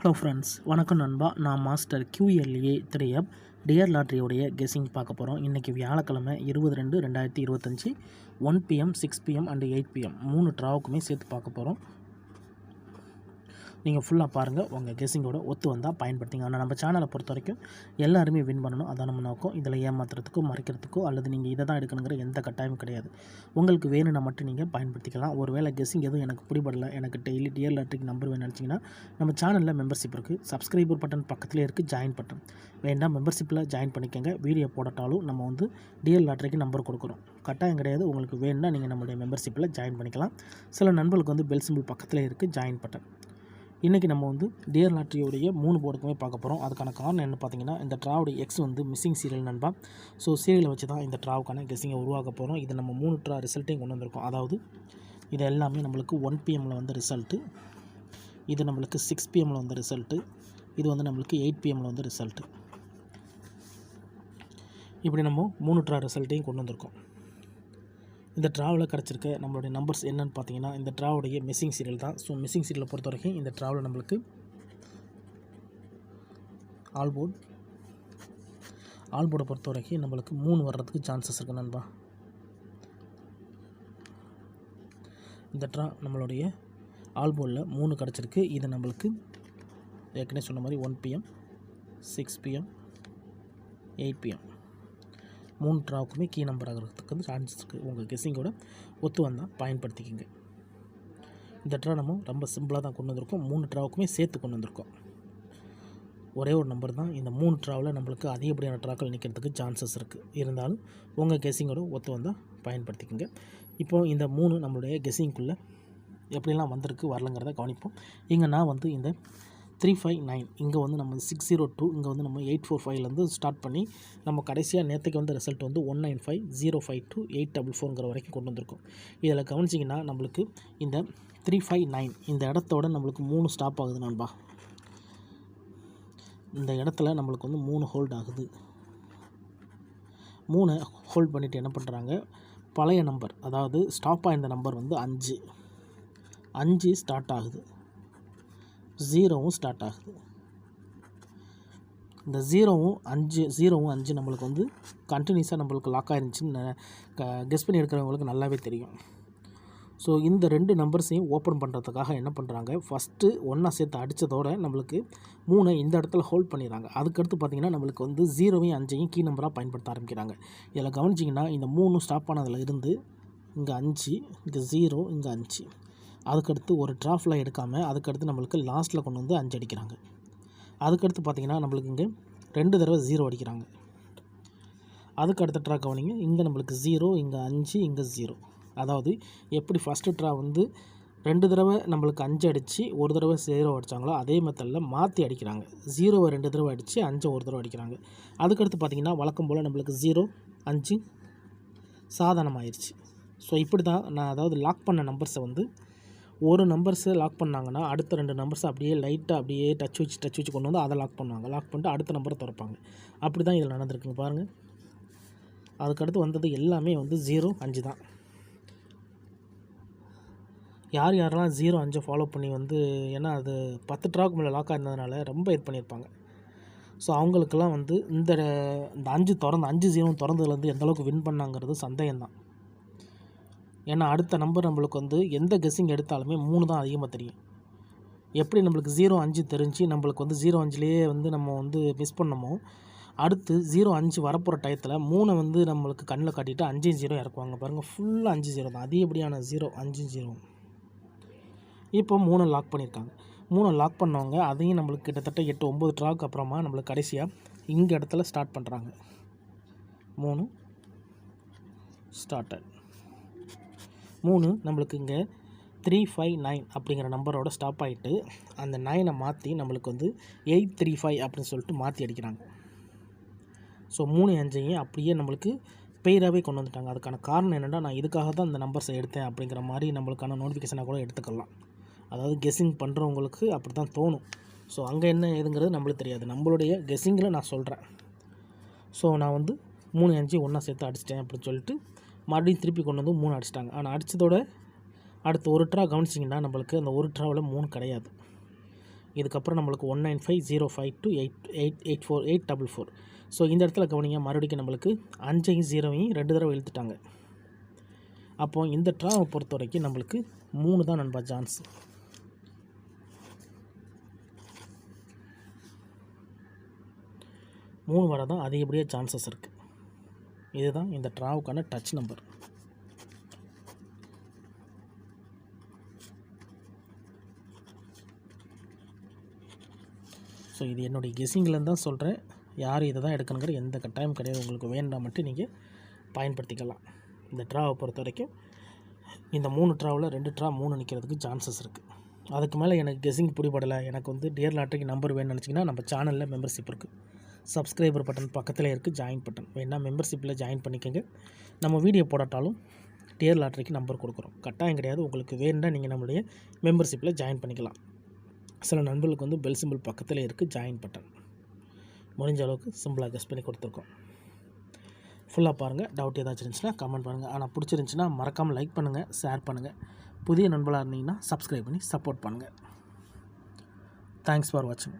Hello friends, வணக்கம் நண்பா. நான் மாஸ்டர் QLA 3F டியர் லாட்ரியோடைய கெஸ்ஸிங் பார்க்க போகிறோம். இன்றைக்கி வியாழக்கிழமை 20/2/2025 1 PM 6 PM அண்ட் 8 PM 3 ட்ராவுக்குமே சேர்த்து பார்க்க போகிறோம். நீங்கள் ஃபுல்லாக பாருங்கள், உங்கள் கெஸ்ஸிங்கோட ஒத்து வந்தால் பயன்படுத்திங்க. ஆனால் நம்ம சேனலை பொறுத்த வரைக்கும் எல்லாருமே வின் பண்ணணும், அதான் நம்ம நோக்கம். இதில் ஏமாத்துறதுக்கோ மறைக்கிறதுக்கோ அல்லது நீங்கள் இதை தான் எடுக்கணுங்கிற எந்த கட்டாயமும் கிடையாது. உங்களுக்கு வேணும்னா மட்டும் நீங்கள் பயன்படுத்திக்கலாம். ஒருவேளை கெஸ்ஸிங் எதுவும் எனக்கு பிடிபடல, எனக்கு டெய்லி டியர் லாட்ரிக்கு நம்பர் வேணும்னு நினச்சிங்கன்னா நம்ம சேனலில் மெம்பர்ஷிப் இருக்குது. சப்ஸ்கிரைபர் பட்டன் பக்கத்துலேயே இருக்குது, ஜாயின் பட்டன் வேண்டாம் மெம்பர்ஷிப்பில் ஜாயின் பண்ணிக்கோங்க. வீடியோ போடட்டாலும் நம்ம வந்து டியர் லாட்ரிக்கு நம்பர் கொடுக்குறோம், கட்டாயம் கிடையாது. உங்களுக்கு வேணும்னா நீங்கள் நம்மளுடைய மெம்பர்ஷிப்பில் ஜாயின் பண்ணிக்கலாம். சில நண்பர்களுக்கு வந்து பெல் சிம்பிள் பக்கத்துலேயே இருக்குது, ஜாயின் பட்டன். இன்றைக்கி நம்ம வந்து டியர் லாட்ரியோடைய 3 போர்டுக்குமே பார்க்க போகிறோம். அதுக்கான காரணம் என்ன பார்த்தீங்கன்னா, இந்த ட்ராவுடைய எக்ஸ் வந்து மிஸ்ஸிங் சீரியல் நண்பா. ஸோ சீரியலை வச்சு தான் இந்த ட்ராவுக்கான கெஸ்ஸிங்கை உருவாக்க போகிறோம். இது நம்ம 3 ட்ரா ரிசல்ட்டையும் கொண்டு வந்திருக்கோம். அதாவது இது எல்லாமே நம்மளுக்கு 1 PMல் வந்து ரிசல்ட்டு, இது நம்மளுக்கு 6 PMல் வந்து ரிசல்ட்டு, இது வந்து நம்மளுக்கு 8 PMல் வந்து ரிசல்ட்டு. இப்படி நம்ம 3 ட்ரா ரிசல்ட்டையும் கொண்டு வந்திருக்கோம். இந்த ட்ராவில் கிடச்சிருக்க நம்மளுடைய நம்பர்ஸ் என்னென்னு பார்த்தீங்கன்னா, இந்த ட்ராவுடைய மிஸ்ஸிங் சீரியல் தான். ஸோ மிஸ்ஸிங் சீரியலை பொறுத்த வரைக்கும் இந்த ட்ராவில் நம்மளுக்கு ஆல் போர்டை பொறுத்த வரைக்கும் நம்மளுக்கு 3 வர்றதுக்கு சான்சஸ் இருக்குது நண்பா. இந்த ட்ரா நம்மளுடைய ஆல் போர்டில் 3 கிடச்சிருக்கு. இது நம்மளுக்கு ஏற்கனவே சொன்ன மாதிரி 1 PM 6 PM 8 PM 3 ட்ராவுக்குமே key number ஆகிறதுக்கு வந்து சான்சஸ் இருக்குது. உங்கள் கெஸ்ஸிங்கோட ஒத்து வந்தால் பயன்படுத்திக்கிங்க. இந்த ட்ரா நம்ம ரொம்ப சிம்பிளாக தான் கொண்டு வந்திருக்கோம். 3 ட்ராவுக்குமே சேர்த்து கொண்டு வந்திருக்கோம். ஒரே ஒரு நம்பர் தான். இந்த 3 ட்ராவில் நம்மளுக்கு அதிகப்படியான ட்ராக்கள் நிற்கிறதுக்கு சான்சஸ் இருக்குது. இருந்தாலும் உங்கள் கெஸ்ஸிங்கோட ஒத்து வந்தால் பயன்படுத்திக்கோங்க. இப்போது இந்த 3 நம்மளுடைய கெஸ்ஸிங்குள்ளே எப்படிலாம் வந்திருக்கு வரலங்கிறத கவனிப்போம். இங்கே நான் வந்து இந்த 359, இங்கே வந்து நம்ம 602, இங்கே வந்து நம்ம 845லேருந்து ஸ்டார்ட் பண்ணி நம்ம கடைசியாக நேற்றுக்கு வந்து ரிசல்ட் வந்து 195 052 844 வரைக்கும் கொண்டு வந்திருக்கோம். இதில் கவனிச்சிங்கன்னா நம்மளுக்கு இந்த 359 இந்த இடத்தோட நம்மளுக்கு 3 ஸ்டாப் ஆகுது நண்பா. இந்த இடத்துல நம்மளுக்கு வந்து 3 ஹோல்ட் ஆகுது. 3 ஹோல்ட் பண்ணிவிட்டு என்ன பண்ணுறாங்க, பழைய நம்பர் அதாவது ஸ்டாப் ஆகிருந்த நம்பர் வந்து 5 ஸ்டார்ட் ஆகுது, 0வும் ஸ்டார்ட் ஆகுது. இந்த 0வும் 5 நம்மளுக்கு வந்து கண்டினியூஸாக நம்மளுக்கு லாக் ஆகிருந்துச்சின்னு கெஸ் பண்ணி எடுக்கிறவங்களுக்கு நல்லாவே தெரியும். ஸோ இந்த 2 நம்பர்ஸையும் ஓப்பன் பண்ணுறதுக்காக என்ன பண்ணுறாங்க, ஃபஸ்ட்டு ஒன்றா சேர்த்து அடித்ததோட நம்மளுக்கு 3 இந்த இடத்துல ஹோல்ட் பண்ணிடுறாங்க. அதுக்கடுத்து பார்த்திங்கன்னா நம்மளுக்கு வந்து 0வையும் 5ஐயும் கீ நம்பராக பயன்படுத்த ஆரம்பிக்கிறாங்க. இதில் கவனிச்சிங்கன்னா இந்த 3 ஸ்டாப் ஆனதில் இருந்து இங்கே 5, இங்கே 0, இங்கே 5, அதுக்கடுத்து ஒரு ட்ராஃபில் எடுக்காமல் அதுக்கடுத்து நம்மளுக்கு லாஸ்ட்டில் கொண்டு வந்து 5 அடிக்கிறாங்க. அதுக்கடுத்து பார்த்திங்கன்னா நம்மளுக்கு இங்கே 2 தடவை 0 அடிக்கிறாங்க. அதுக்கு அடுத்த ட்ரா கவனிங்க, இங்கே நம்மளுக்கு 0, இங்கே 5, இங்கே 0. அதாவது எப்படி ஃபஸ்ட்டு ட்ரா வந்து 2 தடவை நம்மளுக்கு 5 அடித்து ஒரு தடவை 0 அடித்தாங்களோ அதே மெத்தடில் மாற்றி அடிக்கிறாங்க. 0வை 2 தடவை அடித்து 5 ஒரு தடவை அடிக்கிறாங்க. அதுக்கடுத்து பார்த்திங்கன்னா வழக்கம் போல் நம்மளுக்கு 0 5 சாதாரணமாகிடுச்சு. ஸோ இப்படி தான் நான் அதாவது லாக் பண்ண நம்பர்ஸை வந்து ஒரு நம்பர்ஸை லாக் பண்ணாங்கன்னா அடுத்த 2 நம்பர்ஸை அப்படியே லைட்டாக அப்படியே டச் வச்சு கொண்டு வந்து அதை லாக் பண்ணுவாங்க. லாக் பண்ணிட்டு அடுத்த நம்பரை திறப்பாங்க. அப்படி தான் இதில் நடந்திருக்குங்க பாருங்கள். அதுக்கடுத்து வந்தது எல்லாமே வந்து 0 5 தான். யாரெல்லாம் 0 5 ஃபாலோ பண்ணி வந்து, ஏன்னா அது 10 ட்ராக்கு மேலே லாக் ஆயிருந்ததுனால ரொம்ப இது பண்ணியிருப்பாங்க. ஸோ அவங்களுக்கெல்லாம் வந்து இந்த 5 0 திறந்ததுலேருந்து எந்தளவுக்கு வின் பண்ணாங்கிறது சந்தேகம்தான். ஏன்னா அடுத்த நம்பர் நம்மளுக்கு வந்து எந்த கெஸ்ஸிங் எடுத்தாலுமே 3 தான் அதிகமாக தெரியும். எப்படி நம்மளுக்கு 0 5 தெரிஞ்சு நம்மளுக்கு வந்து 0 5லேயே வந்து நம்ம வந்து மிஸ் பண்ணமோ, அடுத்து 0 5 வரப்போகிற டயத்தில் 3 வந்து நம்மளுக்கு கண்ணில் காட்டிட்டு 5 0 இறக்குவாங்க பாருங்கள். ஃபுல்லாக 5 0 தான், அதிகப்படியான 0 5 0. இப்போ 3 லாக் பண்ணியிருக்காங்க. 3 லாக் பண்ணவங்க அதையும் நம்மளுக்கு கிட்டத்தட்ட 8 9 ட்ராக்கு அப்புறமா நம்மளுக்கு கடைசியாக இங்கே இடத்துல ஸ்டார்ட் பண்ணுறாங்க. 3 ஸ்டார்டட். 3 நம்மளுக்கு இங்கே 359 அப்படிங்கிற நம்பரோட ஸ்டாப் ஆகிட்டு அந்த 9ஐ மாற்றி நம்மளுக்கு வந்து 835 அப்படின்னு சொல்லிட்டு மாற்றி அடிக்கிறாங்க. ஸோ 3 5ஐயும் அப்படியே நம்மளுக்கு பெயராகவே கொண்டு வந்துட்டாங்க. அதுக்கான காரணம் என்னென்னா, நான் இதுக்காக தான் இந்த நம்பர்ஸை எடுத்தேன் அப்படிங்கிற மாதிரி நம்மளுக்கான நோட்டிஃபிகேஷனாக கூட எடுத்துக்கலாம். அதாவது கெஸ்ஸிங் பண்ணுறவங்களுக்கு அப்படி தான் தோணும். ஸோ அங்கே என்ன ஏதுங்கிறது நம்மளுக்கு தெரியாது. நம்மளுடைய கெஸ்ஸிங்கில் நான் சொல்கிறேன். ஸோ நான் வந்து 3 5 ஒன்றா சேர்த்து அடிச்சிட்டேன் அப்படின்னு சொல்லிட்டு மறுபடியும் திருப்பி கொண்டு வந்து 3 அடிச்சிட்டாங்க. ஆனால் அடித்ததோட அடுத்து ஒரு ட்ரா கவனிச்சிங்கன்னா நம்மளுக்கு அந்த ஒரு ட்ராவில் 3 கிடையாது. இதுக்கப்புறம் நம்மளுக்கு 19505 to 844. ஸோ இந்த இடத்துல கவனிங்க, மறுபடியும் நம்மளுக்கு 5ஐயும் 0ஐயும் 2 தடவை இழுத்துட்டாங்க. அப்போது இந்த ட்ராவை பொறுத்த வரைக்கும் நம்மளுக்கு 3 தான் நண்பா சான்ஸ். மூணு வர தான் அதிகப்படியாக சான்சஸ் இருக்குது. இதுதான் இந்த ட்ராவுக்கான டச் நம்பர். ஸோ இது என்னுடைய கெஸ்ஸிங்லேருந்து தான் சொல்கிறேன். யார் இதை தான் எடுக்கணுங்கிற எந்த கட்டாயம் கிடையாது. உங்களுக்கு வேண்டாம் மட்டும் நீங்கள் பயன்படுத்திக்கலாம். இந்த ட்ராவை பொறுத்த வரைக்கும் இந்த 3 ட்ராவில் 2 ட்ரா 3 நிற்கிறதுக்கு சான்சஸ் இருக்குது. அதுக்கு மேலே எனக்கு கெஸ்ஸிங் பிடிபடலை, எனக்கு வந்து டியர் லாட்டரிக்கு நம்பர் வேணும்னு நினச்சிங்கன்னா நம்ம சேனலில் மெம்பர்ஷிப் இருக்குது. சப்ஸ்கிரைபர் பட்டன் பக்கத்தில் இருக்குது, ஜாயின் பட்டன் வேணால் மெம்பர்ஷிப்பில் ஜாயின் பண்ணிக்கோங்க. நம்ம வீடியோ போடாட்டாலும் டியர் லாட்டரிக்கு நம்பர் கொடுக்குறோம், கட்டாயம் கிடையாது. உங்களுக்கு வேணுன்னா நீங்கள் நம்மளுடைய மெம்பர்ஷிப்பில் ஜாயின் பண்ணிக்கலாம். சில நண்பர்களுக்கு வந்து பெல் சிம்பிள் பக்கத்தில் இருக்குது, ஜாயின் பட்டன். முடிஞ்ச அளவுக்கு சிம்பிளாக கெஸ் பண்ணி கொடுத்துருக்கோம். ஃபுல்லாக பாருங்கள். டவுட் ஏதாச்சும் இருந்துச்சுன்னா கமெண்ட் பண்ணுங்கள். ஆனால் பிடிச்சிருந்துச்சின்னா மறக்காமல் லைக் பண்ணுங்கள், ஷேர் பண்ணுங்கள். புதிய நண்பர்களாக இருந்தீங்கன்னா சப்ஸ்கிரைப் பண்ணி சப்போர்ட் பண்ணுங்கள். தேங்க்ஸ் ஃபார் வாட்சிங்.